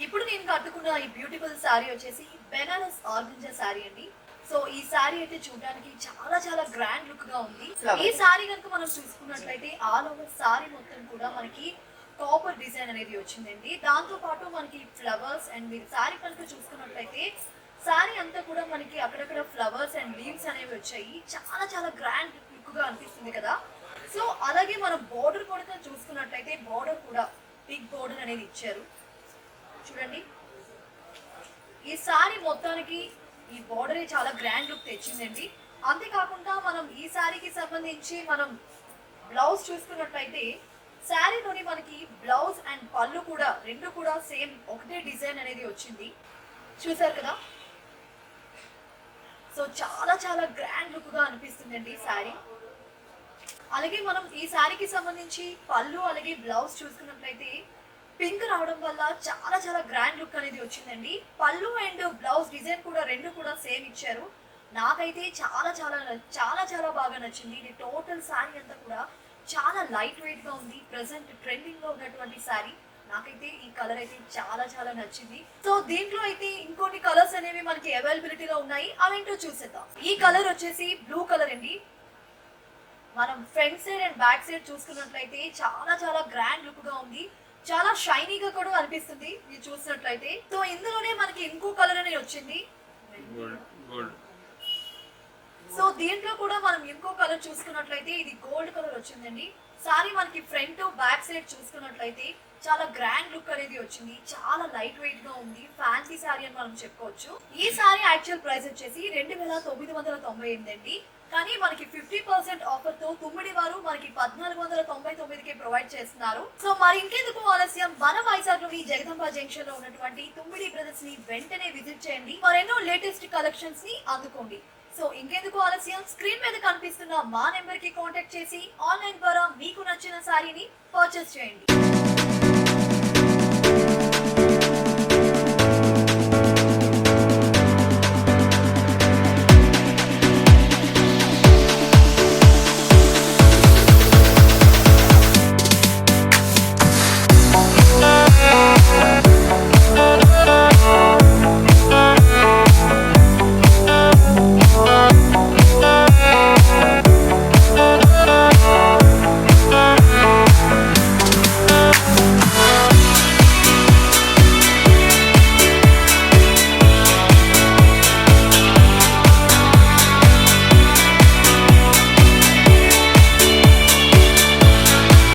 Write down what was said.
ఇప్పుడు నేను కట్టుకున్న ఈ బ్యూటిఫుల్ శారీ వచ్చేసి బెనారస్ ఆర్గంజా శారీ అండి. సో ఈ శారీ అయితే చూడడానికి చాలా చాలా గ్రాండ్ లుక్ గా ఉంది. ఈ శారీ కనుక మనం చూసుకున్నట్లయితే ఆల్ ఓవర్ శారీ మొత్తం కూడా మనకి కాపర్ డిజైన్ అనేది వచ్చిందండి. దాంతో పాటు మనకి ఫ్లవర్స్ అండ్ మీరు శారీ కనుక చూసుకున్నట్లయితే శారీ అంతా కూడా మనకి అక్కడక్కడ ఫ్లవర్స్ అండ్ లీవ్స్ అనేవి వచ్చాయి. చాలా చాలా గ్రాండ్ లుక్ గా అనిపిస్తుంది కదా. సో అలాగే మనం బోర్డర్ కూడా చూసుకున్నట్లయితే బోర్డర్ కూడా బిగ్ బోర్డర్ అనేది ఇచ్చారు. చూడండి, ఈ సారీ మొత్తానికి ఈ బోర్డర్ చాలా గ్రాండ్ లుక్ తెచ్చిందండి. అంతేకాకుండా మనం ఈ సారీకి సంబంధించి మనం బ్లౌజ్ చూసుకున్నట్లయితే శారీలోని మనకి బ్లౌజ్ అండ్ పళ్ళు కూడా రెండు కూడా సేమ్ ఒకటే డిజైన్ అనేది వచ్చింది. చూసారు కదా. సో చాలా చాలా గ్రాండ్ లుక్ గా అనిపిస్తుందండి ఈ శారీ. అలాగే మనం ఈ శారీకి సంబంధించి పళ్ళు అలాగే బ్లౌజ్ చూసుకున్నట్లయితే పింక్ రావడం వల్ల చాలా చాలా గ్రాండ్ లుక్ అనేది వచ్చిందండి. పళ్ళు అండ్ బ్లౌజ్ డిజైన్ కూడా రెండు కూడా సేమ్ ఇచ్చారు. నాకైతే చాలా చాలా చాలా చాలా బాగా నచ్చింది. ఇది టోటల్ శారీ అంతా కూడా చాలా లైట్ వెయిట్ గా ఉంది. ప్రెసెంట్ ట్రెండింగ్ లో ఉన్నటువంటి శారీ. నాకైతే ఈ కలర్ అయితే చాలా చాలా నచ్చింది. సో దీంట్లో అయితే ఇంకొన్ని కలర్స్ అనేవి మనకి అవైలబిలిటీలో ఉన్నాయి. అవేంటో చూసేద్దాం. ఈ కలర్ వచ్చేసి బ్లూ కలర్ అండి. మనం front side and back side చూసుకున్నట్లయితే చాలా చాలా గ్రాండ్ లుక్ గా ఉంది. చాలా షైనీగా కూడా అనిపిస్తుంది మీరు చూసినట్లయితే. సో ఇందులోనే మనకి ఇంకో కలర్ అనేది వచ్చింది. సో దీంట్లో కూడా మనం ఇంకో కలర్ చూసుకున్నట్లయితే ఇది గోల్డ్ కలర్ వచ్చిందండి. సారీ మనకి ఫ్రంట్ బ్యాక్ సైడ్ చూసుకున్నట్లయితే చాలా గ్రాండ్ లుక్ అనేది వచ్చింది. చాలా లైట్ వెయిట్ గా ఉంది. ఫ్యాన్సీ సారీ అని మనం చెప్పుకోవచ్చు. ఈ సారీ యాక్చువల్ ప్రైస్ వచ్చేసి 2998 అండి. కానీ మనకి 50% ఆఫర్ తో తుమ్మిడి వారు మనకి 1499కే ప్రొవైడ్ చేస్తున్నారు. సో మరి ఇంకెందుకు ఆలస్యం, మన వైజాగ్ లోని జగదంబ జంక్షన్ లో ఉన్నటువంటి తుమ్మిడి బ్రదర్స్ ని వెంటనే విజిట్ చేయండి. మరెన్నో లేటెస్ట్ కలెక్షన్స్ ని అందుకోండి. సో ఇంకెందుకు ఆలస్యం, స్క్రీన్ మీద కనిపిస్తున్న మా నెంబర్ కి కాంటాక్ట్ చేసి ఆన్లైన్ ద్వారా మీకు నచ్చిన సారీని పర్చేస్ చేయండి.